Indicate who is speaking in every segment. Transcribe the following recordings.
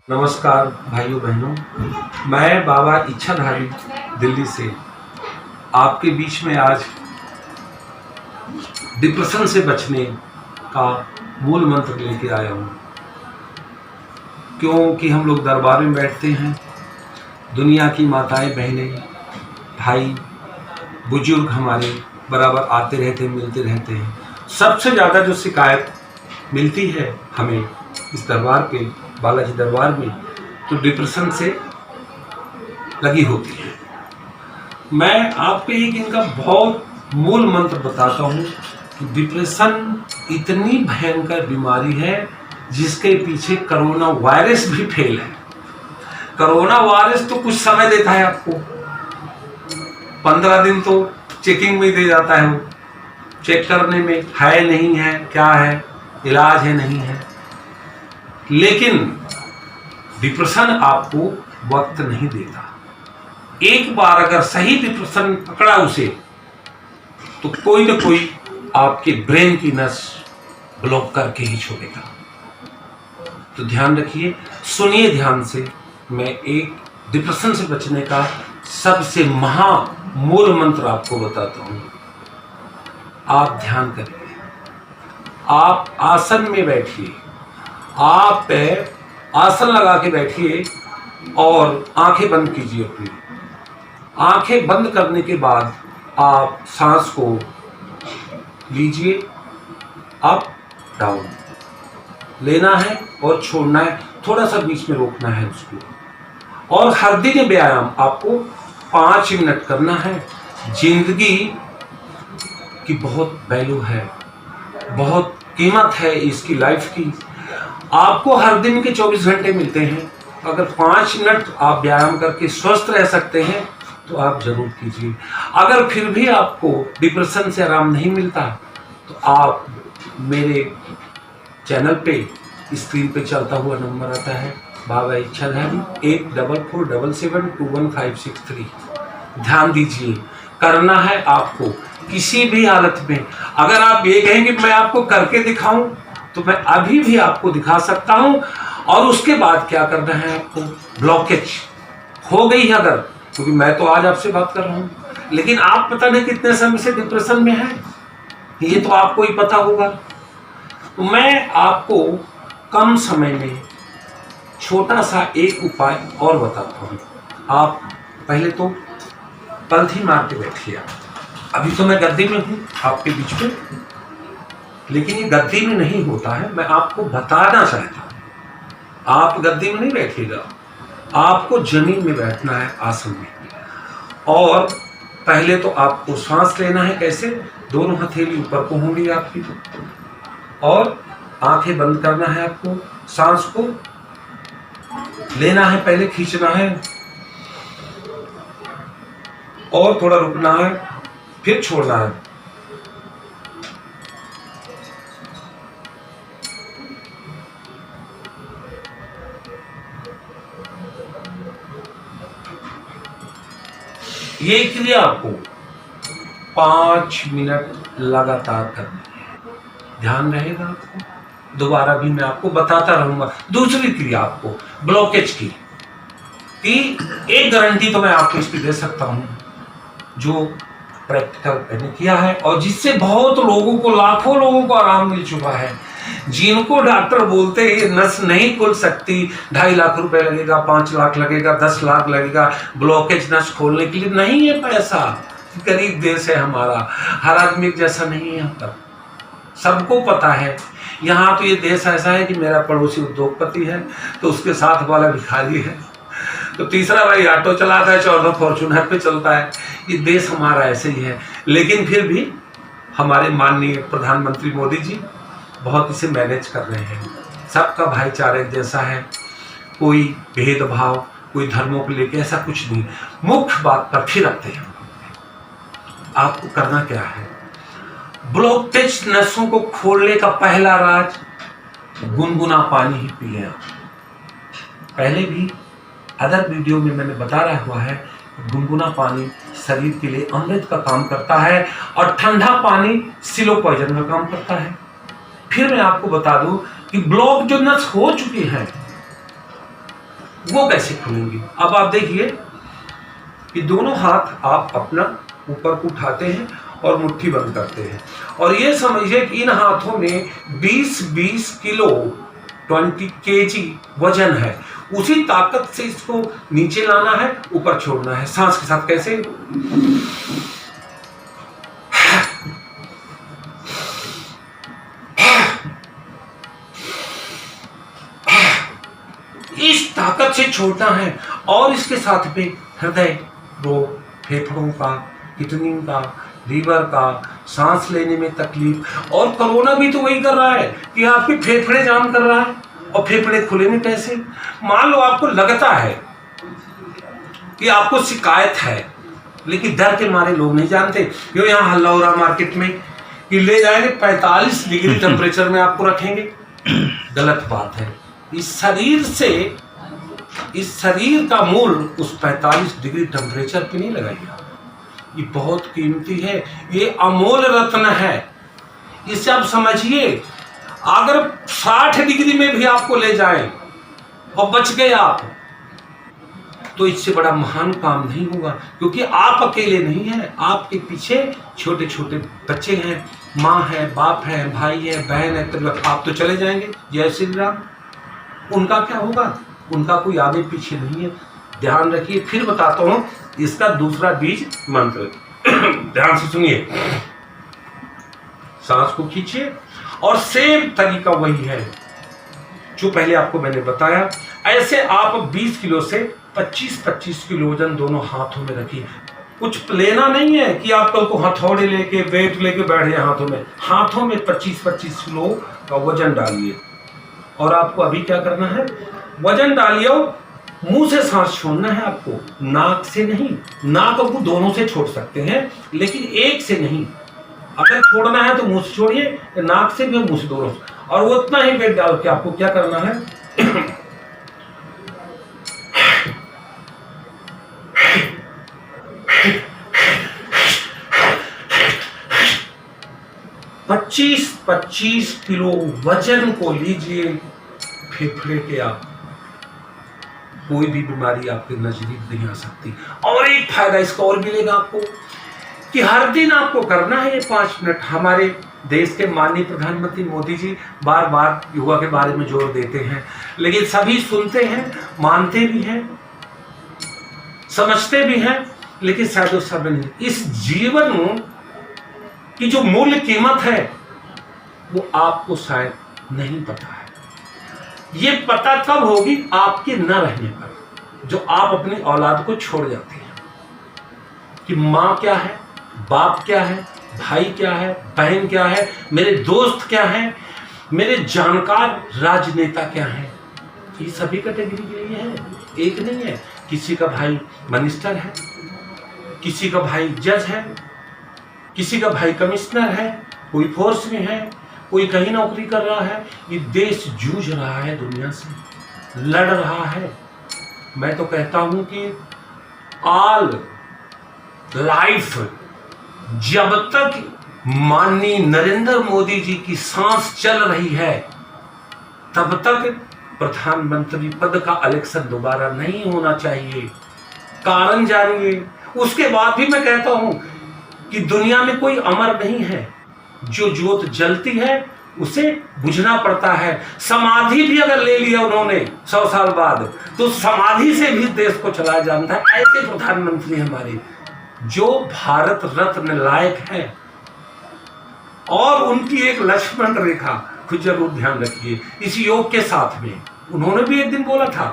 Speaker 1: नमस्कार भाइयों बहनों, मैं बाबा इच्छाधारी दिल्ली से आपके बीच में आज डिप्रेशन से बचने का मूल मंत्र लेके आया हूँ। क्योंकि हम लोग दरबार में बैठते हैं, दुनिया की माताएं बहनें भाई बुजुर्ग हमारे बराबर आते रहते हैं, मिलते रहते हैं। सबसे ज़्यादा जो शिकायत मिलती है हमें इस दरबार पे, बालाजी दरबार में, तो डिप्रेशन से लगी होती है। मैं आपको एक इनका बहुत मूल मंत्र बताता हूँ कि डिप्रेशन इतनी भयंकर बीमारी है जिसके पीछे कोरोना वायरस भी फेल है। कोरोना वायरस तो कुछ समय देता है आपको, 15 दिन तो चेकिंग में दे जाता है, वो चेक करने में है नहीं है, क्या है, इलाज है नहीं है। लेकिन डिप्रेशन आपको वक्त नहीं देता। एक बार अगर सही डिप्रेशन पकड़ा उसे, तो कोई ना कोई आपके ब्रेन की नस ब्लॉक करके ही छोड़ेगा। तो ध्यान रखिए, सुनिए ध्यान से। मैं एक डिप्रेशन से बचने का सबसे मूल मंत्र आपको बताता हूं। आप ध्यान करिए, आप आसन में बैठिए, आप आसन लगा के बैठिए और आंखें बंद कीजिए अपनी। आंखें बंद करने के बाद आप सांस को लीजिए, अप डाउन लेना है और छोड़ना है, थोड़ा सा बीच में रोकना है उसको। और हर दिन व्यायाम आपको 5 मिनट करना है। जिंदगी की बहुत वैल्यू है, बहुत कीमत है इसकी लाइफ की। आपको हर दिन के 24 घंटे मिलते हैं, अगर 5 मिनट आप व्यायाम करके स्वस्थ रह सकते हैं तो आप जरूर कीजिए। अगर फिर भी आपको डिप्रेशन से आराम नहीं मिलता तो आप मेरे चैनल पे स्क्रीन पे चलता हुआ नंबर आता है बाबा इच्छाधारी 8477721563। ध्यान दीजिए, करना है आपको किसी भी हालत में। अगर आप ये कहें कि मैं आपको करके दिखाऊं तो मैं अभी भी आपको दिखा सकता हूं। और उसके बाद क्या करना है आपको, ब्लॉकेज हो गई है अगर, क्योंकि मैं तो आज आपसे बात कर रहा हूं, लेकिन आप पता नहीं कितने समय से डिप्रेशन में हैं, ये तो आपको ही पता होगा। तो मैं आपको कम समय में छोटा सा एक उपाय और बताता हूं। आप पहले तो पलथी मार के बैठिए। अभी तो मैं गद्दी में हूं आपके बीच में, लेकिन ये गद्दी में नहीं होता है, मैं आपको बताना चाहता हूं। आप गद्दी में नहीं बैठिएगा, आपको जमीन में बैठना है, आसन में। और पहले तो आपको सांस लेना है। कैसे? दोनों हथेली ऊपर को होंगी आपकी, और आंखें बंद करना है आपको। सांस को लेना है, पहले खींचना है और थोड़ा रुकना है, फिर छोड़ना है। ये क्रिया आपको 5 मिनट लगातार करनी है। ध्यान रहेगा आपको, दोबारा भी मैं आपको बताता रहूंगा। दूसरी क्रिया आपको ब्लॉकेज की एक गारंटी तो मैं आपको इसकी दे सकता हूं, जो प्रैक्टिकल मैंने किया है और जिससे बहुत लोगों को, लाखों लोगों को आराम मिल चुका है। जिनको डॉक्टर बोलते हैं नस नहीं खुल सकती, 2.5 लाख रुपए लगेगा, 5 लाख लगेगा, 10 लाख लगेगा ब्लॉकेज नस खोलने के लिए, नहीं है पैसा। गरीब देश है हमारा, हर आदमी जैसा नहीं है यहाँ पर, सबको पता है। यहाँ तो ये देश ऐसा है कि मेरा पड़ोसी उद्योगपति है तो उसके साथ वाला भिखारी है, तो तीसरा भाई ऑटो चलाता है, चौथा फॉर्च्यूनर पे चलता है। ये देश हमारा ऐसे ही है। लेकिन फिर भी हमारे माननीय प्रधानमंत्री मोदी जी बहुत इसे मैनेज कर रहे हैं। सबका भाईचारा जैसा है, कोई भेदभाव, कोई धर्मों को लेकर ऐसा कुछ नहीं। मुख्य बात पर फिर आते हैं। आपको करना क्या है, ब्लॉकेज नसों को खोलने का पहला राज, गुनगुना पानी ही पी लें। पहले भी अदर वीडियो में मैंने बता रहा हुआ है, गुनगुना पानी शरीर के लिए अमृत का काम करता है और ठंडा पानी सिलो पॉइजन का काम करता है। फिर मैं आपको बता दूं कि ब्लॉक जो नस हो चुकी है वो कैसे खुलेंगे? अब आप देखिए कि दोनों हाथ आप अपना ऊपर को उठाते हैं और मुट्ठी बंद करते हैं, और ये समझिए कि इन हाथों में 20-20 किलो 20 kg वजन है। उसी ताकत से इसको नीचे लाना है, ऊपर छोड़ना है। सांस के साथ कैसे? इस ताकत से छोड़ना है, और इसके साथ में हृदय रोग, फेफड़ों का, किडनी का, लीवर का, सांस लेने में तकलीफ। और कोरोना भी तो वही कर रहा है कि आपके फेफड़े जाम कर रहा है, और फेफड़े खुलेंगे कैसे? मान लो आपको लगता है कि आपको शिकायत है, लेकिन डर के मारे लोग नहीं जानते। क्यों? यहाँ हल्ला हो रहा मार्केट में कि ले जाएंगे 45 डिग्री टेम्परेचर में आपको रखेंगे। गलत बात है। इस शरीर का मूल उस 45 डिग्री टेम्परेचर पे नहीं लगाइए। ये बहुत कीमती है, ये अमोल रत्न है। इसे आप समझिए, अगर 60 डिग्री में भी आपको ले जाएं और बच गए आप, तो इससे बड़ा महान काम नहीं होगा। क्योंकि आप अकेले नहीं हैं, आपके पीछे छोटे छोटे बच्चे हैं, माँ है, बाप है, भाई है, बहन है। तो आप तो चले जाएंगे, जय श्री राम। उनका क्या होगा? उनका कोई आगे पीछे नहीं है। ध्यान रखिए, फिर बताता हूं इसका दूसरा बीज मंत्र। ध्यान से सुनिए। सांस को खींचिए, और सेम तरीका वही है जो पहले आपको मैंने बताया। ऐसे आप 20 किलो से 25-25 किलो वजन दोनों हाथों में रखिए। कुछ लेना नहीं है कि आप कल को हथौड़े लेके, वेट लेके बैठे हाथों में। हाथों में 25-25 किलो का वजन डालिए, और आपको अभी क्या करना है? वजन डालिए, मुंह से सांस छोड़ना है आपको, नाक से नहीं। नाक को दोनों से छोड़ सकते हैं, लेकिन एक से नहीं। अगर छोड़ना है तो मुंह से छोड़िए, नाक से भी और मुंह से, दोनों से। और वो उतना ही वेट डाल के आपको क्या करना है? 25-25 किलो वजन को लीजिए फेफड़े के। आप कोई भी बीमारी आपके नजदीक नहीं आ सकती। और एक फायदा इसका और मिलेगा आपको कि हर दिन आपको करना है ये 5 मिनट। हमारे देश के माननीय प्रधानमंत्री मोदी जी बार बार योगा के बारे में जोर देते हैं, लेकिन सभी सुनते हैं, मानते भी हैं, समझते भी हैं, लेकिन शायद वो सब नहीं। इस जीवन की जो मूल्य कीमत है वो आपको शायद नहीं पता है। ये पता तब होगी आपके न रहने पर, जो आप अपनी औलाद को छोड़ जाते हैं। कि माँ क्या है, बाप क्या है, भाई क्या है, बहन क्या है, मेरे दोस्त क्या है, मेरे जानकार राजनेता क्या है। ये सभी कैटेगरी के लिए है, एक नहीं है। किसी का भाई मिनिस्टर है, किसी का भाई जज है, किसी का भाई कमिश्नर है, कोई फोर्स में है, कोई कहीं नौकरी कर रहा है। ये देश जूझ रहा है, दुनिया से लड़ रहा है। मैं तो कहता हूं कि ऑल लाइफ, जब तक माननीय नरेंद्र मोदी जी की सांस चल रही है, तब तक प्रधानमंत्री पद का इलेक्शन दोबारा नहीं होना चाहिए। कारण जानिए। उसके बाद भी मैं कहता हूं कि दुनिया में कोई अमर नहीं है। जो ज्योत जलती है उसे बुझना पड़ता है। समाधि भी अगर ले लिया उन्होंने 100 साल बाद, तो समाधि से भी देश को चलाया जाता है। ऐसे प्रधानमंत्री हमारे जो भारत रत्न लायक है। और उनकी एक लक्ष्मण रेखा कुछ जरूर ध्यान रखिए इस योग के साथ में। उन्होंने भी एक दिन बोला था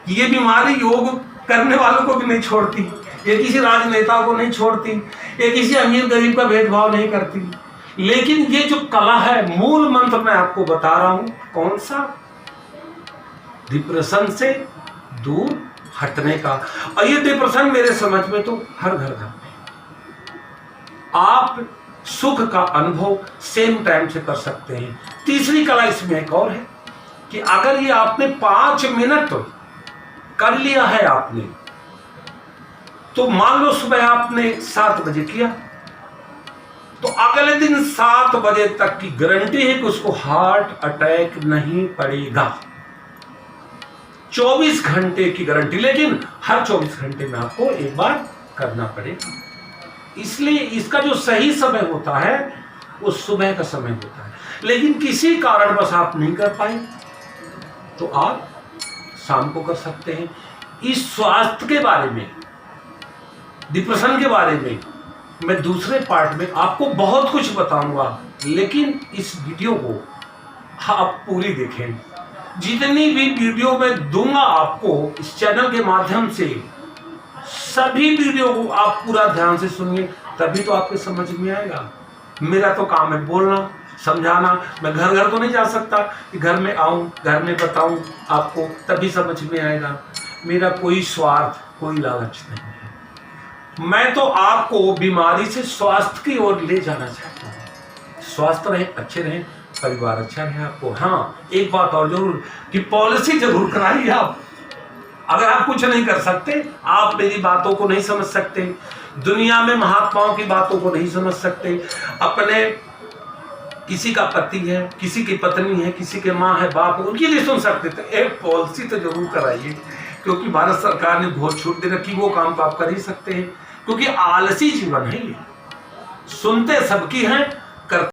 Speaker 1: कि ये बीमारी योग करने वालों को भी नहीं छोड़ती, ये किसी राजनेता को नहीं छोड़ती, ये किसी अमीर गरीब का भेदभाव नहीं करती। लेकिन ये जो कला है, मूल मंत्र मैं आपको बता रहा हूं, कौन सा? डिप्रेशन से दूर हटने का। और ये डिप्रेशन मेरे समझ में तो हर घर में आप सुख का अनुभव सेम टाइम से कर सकते हैं। तीसरी कला इसमें एक और है कि अगर ये आपने 5 मिनट कर लिया है आपने, तो मान लो सुबह आपने 7 बजे किया, तो अगले दिन 7 बजे तक की गारंटी है कि उसको हार्ट अटैक नहीं पड़ेगा। 24 घंटे की गारंटी, लेकिन हर 24 घंटे में आपको एक बार करना पड़ेगा। इसलिए इसका जो सही समय होता है वो सुबह का समय होता है, लेकिन किसी कारणवश आप नहीं कर पाए तो आप शाम को कर सकते हैं। इस स्वास्थ्य के बारे में, डिप्रेशन के बारे में मैं दूसरे पार्ट में आपको बहुत कुछ बताऊंगा, लेकिन इस वीडियो को आप पूरी देखें। जितनी भी वीडियो मैं दूंगा आपको इस चैनल के माध्यम से, सभी वीडियो को आप पूरा ध्यान से सुनिए, तभी तो आपके समझ में आएगा। मेरा तो काम है बोलना, समझाना। मैं घर घर तो नहीं जा सकता कि घर में आऊं, घर में बताऊं आपको, तभी समझ में आएगा। मेरा कोई स्वार्थ, कोई लालच नहीं है। मैं तो आपको बीमारी से स्वास्थ्य की ओर ले जाना चाहता हूं। स्वस्थ रहें, अच्छे रहें, परिवार अच्छा रहे आपको। हाँ, एक बात और जरूर कि पॉलिसी जरूर कराइए आप। अगर आप कुछ नहीं कर सकते, आप मेरी बातों को नहीं समझ सकते, दुनिया में महात्माओं की बातों को नहीं समझ सकते, अपने किसी का पति है, किसी की पत्नी है, किसी के माँ है, बाप है, उनकी नहीं सुन सकते, तो एक पॉलिसी तो जरूर कराइए। क्योंकि भारत सरकार ने बहुत छूट दे रखी, वो काम तो आप कर ही सकते हैं, क्योंकि आलसी जीवन है ये। सुनते सबकी हैं,